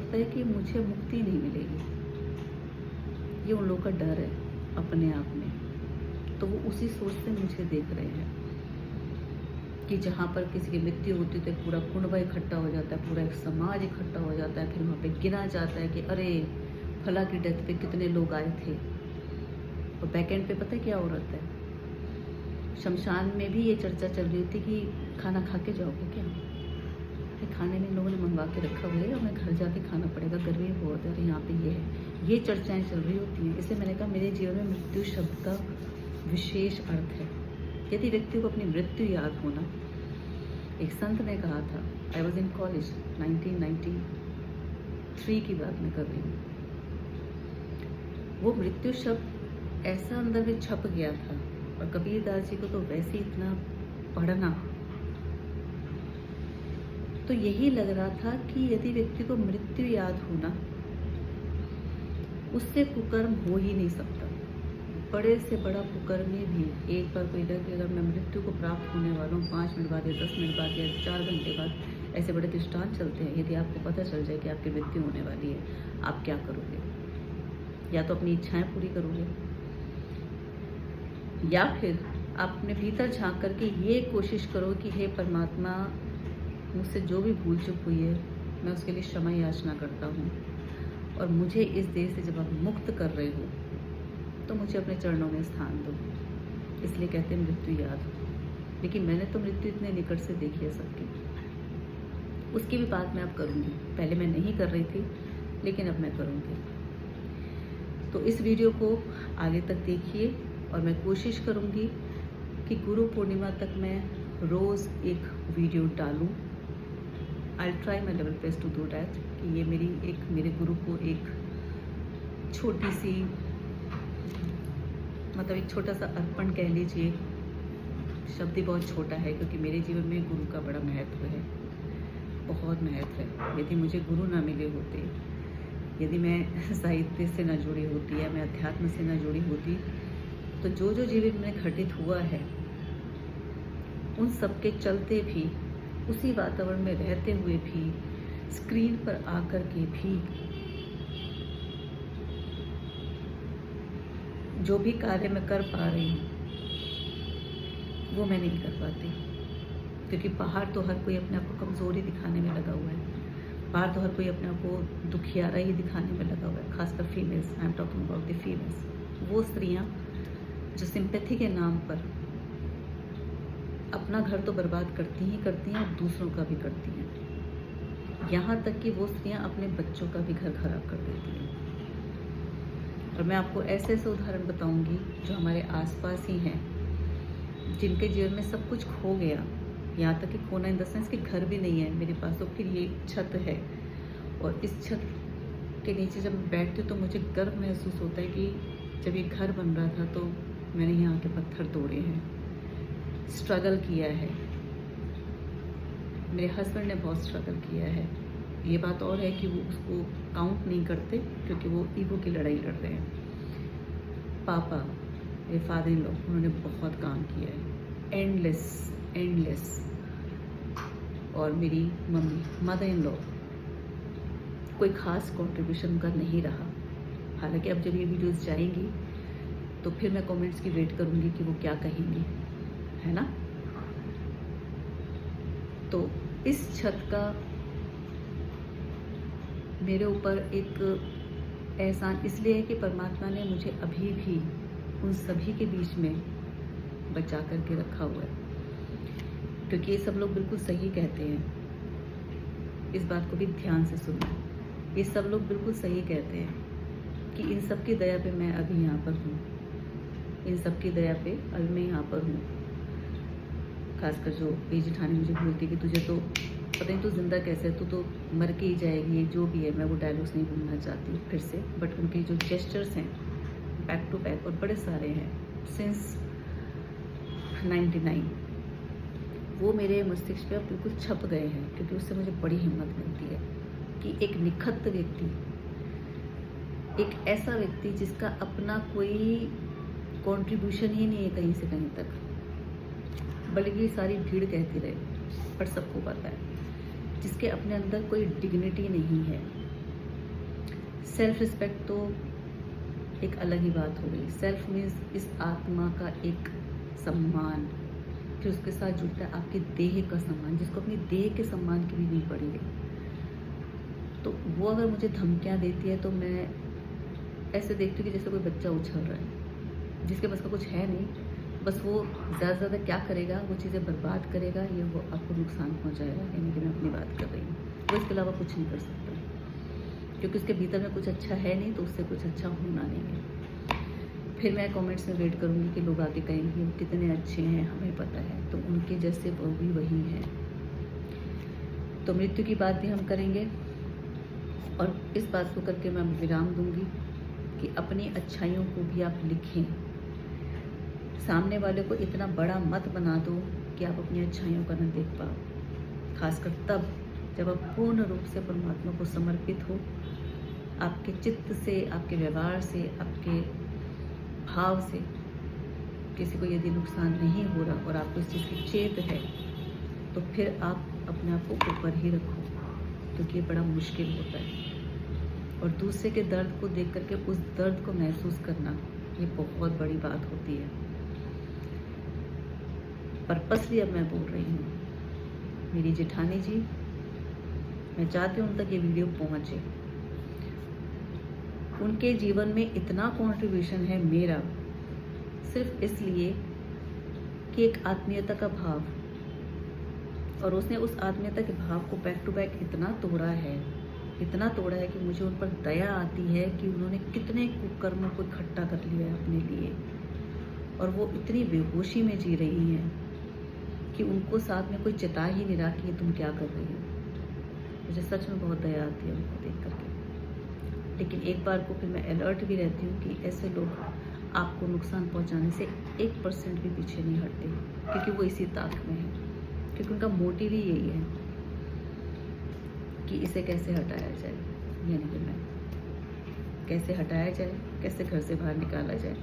लगता है कि मुझे मुक्ति नहीं मिलेगी। ये उन लोगों का डर है अपने आप में, तो वो उसी सोच से मुझे देख रहे हैं कि जहाँ पर किसी की मृत्यु होती है तो एक पूरा कुनबा इकट्ठा हो जाता है, पूरा एक समाज इकट्ठा हो जाता है, फिर वहाँ पे गिना जाता है कि अरे फला की डेथ पे कितने लोग आए थे। और बैक एंड पे पता है क्या हो रहा है, शमशान में भी ये चर्चा चल रही थी कि खाना खा के जाओगे क्या। खाने में लोगों ने मंगवा के रखा हुआ है, हमें घर जाके खाना पड़ेगा, गर्मी बहुत है और यहाँ पे ये चर्चाएं चल रही होती हैं। इसलिए मैंने कहा मेरे जीवन में मृत्यु शब्द का विशेष अर्थ है। यदि व्यक्ति को अपनी मृत्यु याद होना, एक संत ने कहा था, आई वॉज इन कॉलेज 1993 की बात मैं कर रही हूँ, वो मृत्यु शब्द ऐसा अंदर में छप गया था। और कबीरदास जी को तो वैसे ही इतना पढ़ना, तो यही लग रहा था कि यदि व्यक्ति को मृत्यु याद होना, उससे कुकर्म हो ही नहीं सकता। बड़े से बड़ा कुकर्मी भी एक बार कोई कि अगर मैं मृत्यु को प्राप्त होने वाला हूँ 5 मिनट बाद या 10 मिनट बाद या 4 घंटे बाद, ऐसे बड़े दृष्टांत चलते हैं। यदि आपको पता चल जाए कि आपकी मृत्यु होने वाली है, आप क्या करोगे? या तो अपनी इच्छाएं पूरी करोगे, या फिर आप अपने भीतर झांक करके ये कोशिश करो कि हे परमात्मा, मुझसे जो भी भूल चूक हुई है मैं उसके लिए क्षमा याचना करता हूँ, और मुझे इस देह से जब आप मुक्त कर रहे हो तो मुझे अपने चरणों में स्थान दो। इसलिए कहते हैं मृत्यु याद हो। लेकिन मैंने तो मृत्यु इतने निकट से देखी है सबकी, उसकी भी बात मैं अब करूँगी। पहले मैं नहीं कर रही थी, लेकिन अब मैं करूँगी। तो इस वीडियो को आगे तक देखिए, और मैं कोशिश करूँगी कि गुरु पूर्णिमा तक मैं रोज़ एक वीडियो डालूँ। I try my level best to do that, कि ये मेरे गुरु को एक छोटी सी, मतलब एक छोटा सा अर्पण कह लीजिए। शब्द ही बहुत छोटा है, क्योंकि मेरे जीवन में गुरु का बड़ा महत्व है, बहुत महत्व है। यदि मुझे गुरु ना मिले होते, यदि मैं साहित्य से ना जुड़ी होती या मैं अध्यात्म से ना जुड़ी होती, तो जो जीवन में घटित हुआ है उन सब के चलते भी, उसी वातावरण में रहते हुए भी, स्क्रीन पर आकर के भी जो भी कार्य मैं कर पा रही हूँ वो मैं नहीं कर पाती। क्योंकि बाहर तो हर कोई अपने आप को कमज़ोरी दिखाने में लगा हुआ है, बाहर तो हर कोई अपने आप को दुखियारा ही दिखाने में लगा हुआ है, खासकर females. I am talking about the females. वो स्त्रियाँ जो सिंपैथी के नाम पर अपना घर तो बर्बाद करती ही करती हैं और दूसरों का भी करती हैं। यहाँ तक कि वो स्त्रियाँ अपने बच्चों का भी घर खराब कर देती हैं। और मैं आपको ऐसे ऐसे उदाहरण बताऊंगी जो हमारे आसपास ही हैं, जिनके जीवन में सब कुछ खो गया। यहाँ तक कि खोना इन द सेंस कि घर भी नहीं है मेरे पास, तो फिर ये छत है, और इस छत के नीचे जब मैं बैठती हूँ तो मुझे गर्व महसूस होता है कि जब ये घर बन रहा था तो मैंने यहाँ के पत्थर तोड़े हैं, स्ट्रगल किया है। मेरे हस्बैंड ने बहुत स्ट्रगल किया है। ये बात और है कि वो उसको काउंट नहीं करते, क्योंकि वो ईगो की लड़ाई लड़ रहे हैं। पापा, मेरे फादर इन लॉ, उन्होंने बहुत काम किया है, एंडलेस। और मेरी मम्मी, मदर इन लॉ, कोई ख़ास कंट्रीब्यूशन का नहीं रहा। हालांकि अब जब ये वीडियोस जाएंगी तो फिर मैं कमेंट्स की वेट करूँगी कि वो क्या कहेंगी, है ना। तो इस छत का मेरे ऊपर एक एहसान इसलिए है कि परमात्मा ने मुझे अभी भी उन सभी के बीच में बचा करके रखा हुआ है। क्योंकि ये सब लोग बिल्कुल सही कहते हैं, इस बात को भी ध्यान से सुनना। ये सब लोग बिल्कुल सही कहते हैं कि इन सब की दया पे मैं अभी यहाँ पर हूँ, इन सब की दया पे अभी मैं यहाँ पर हूँ। खासकर जो मेरी जेठानी मुझे बोलती कि तुझे तो पता नहीं तू जिंदा कैसे है, तू तो मर के ही जाएगी, जो भी है। मैं वो डायलॉग्स नहीं बोलना चाहती फिर से, बट उनके जो जेस्चर्स हैं बैक टू बैक, और बड़े सारे हैं सिंस 99, वो मेरे मस्तिष्क पे अब बिल्कुल छप गए हैं। क्योंकि उससे मुझे बड़ी हिम्मत मिलती है कि एक निखत व्यक्ति, एक ऐसा व्यक्ति जिसका अपना कोई कंट्रीब्यूशन ही नहीं है कहीं से कहीं तक, बल्कि सारी भीड़ कहती रहे, पर सबको पता है, जिसके अपने अंदर कोई डिग्निटी नहीं है, सेल्फ रिस्पेक्ट तो एक अलग ही बात हो गई। सेल्फ मीन्स इस आत्मा का एक सम्मान, फिर उसके साथ जुड़ता है आपके देह का सम्मान, जिसको अपनी देह के सम्मान की भी नहीं पड़ी है। तो वो अगर मुझे धमकियाँ देती है तो मैं ऐसे देखती हूँ कि जैसे कोई बच्चा उछल रहा है, जिसके बस का कुछ है नहीं, बस वो ज़्यादा से ज़्यादा क्या करेगा, वो चीज़ें बर्बाद करेगा या वो आपको नुकसान पहुँचाएगा। यानी कि मैं अपनी बात कर रही हूँ, वो इसके अलावा कुछ नहीं कर सकता, क्योंकि उसके भीतर में कुछ अच्छा है नहीं, तो उससे कुछ अच्छा होना नहीं है। फिर मैं कमेंट्स में वेट करूँगी कि लोग आके कहेंगे वो कितने अच्छे हैं, हमें पता है, तो उनके जैसे वो भी वही हैं। तो मृत्यु की बात भी हम करेंगे, और इस बात को करके मैं विराम दूंगी कि अपनी अच्छाइयों को भी आप लिखें। सामने वाले को इतना बड़ा मत बना दो कि आप अपनी अच्छाइयों का न देख पाओ, खासकर तब जब आप पूर्ण रूप से परमात्मा को समर्पित हो। आपके चित्त से, आपके व्यवहार से, आपके भाव से किसी को यदि नुकसान नहीं हो रहा और आपको इस चीज़ की चेत है, तो फिर आप अपने आप को ऊपर ही रखो, क्योंकि ये बड़ा मुश्किल होता है। और दूसरे के दर्द को देख करके उस दर्द को महसूस करना, ये बहुत बड़ी बात होती है। पर्पसली अब मैं बोल रही हूँ, मेरी जेठानी जी, मैं चाहती हूँ उन तक ये वीडियो पहुँचे। उनके जीवन में इतना कंट्रीब्यूशन है मेरा, सिर्फ इसलिए कि एक आत्मीयता का भाव, और उसने उस आत्मीयता के भाव को बैक टू बैक इतना तोड़ा है कि मुझे उन पर दया आती है कि उन्होंने कितने कुकर्मों को इकट्ठा कर लिया है अपने लिए, और वो इतनी बेहोशी में जी रही हैं कि उनको साथ में कोई चेता ही नहीं रहा कि तुम क्या कर रही हो। मुझे सच में बहुत दया आती है उनको देख करके। लेकिन एक बार को फिर मैं अलर्ट भी रहती हूँ कि ऐसे लोग आपको नुकसान पहुँचाने से 1% भी पीछे नहीं हटते, क्योंकि वो इसी ताक में है, क्योंकि उनका मोटिव ही यही है कि इसे कैसे हटाया जाए, यानी कि मैं कैसे हटाया जाए, कैसे घर से बाहर निकाला जाए।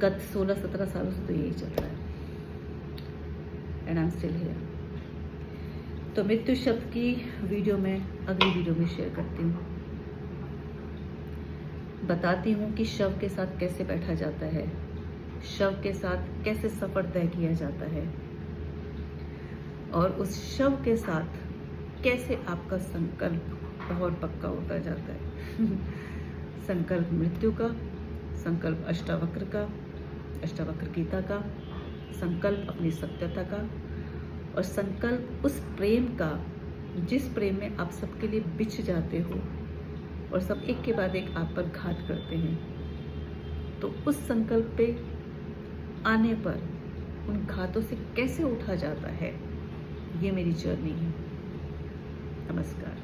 गत 16-17 सालों से तो यही चल रहा है, and I am still here. तो मृत्यु शब्द की वीडियो में अगली वीडियो में शेयर करती हूँ, बताती हूँ कि शव के साथ कैसे बैठा जाता है, शव के साथ कैसे सफर तय किया जाता है, और उस शव के साथ कैसे आपका संकल्प और पक्का होता जाता है। संकल्प मृत्यु का, संकल्प अष्टावक्र गीता का, संकल्प अपनी सत्यता का, और संकल्प उस प्रेम का जिस प्रेम में आप सबके लिए बिछ जाते हो और सब एक के बाद एक आप पर घात करते हैं। तो उस संकल्प पे आने पर उन घातों से कैसे उठा जाता है, ये मेरी जर्नी है। नमस्कार।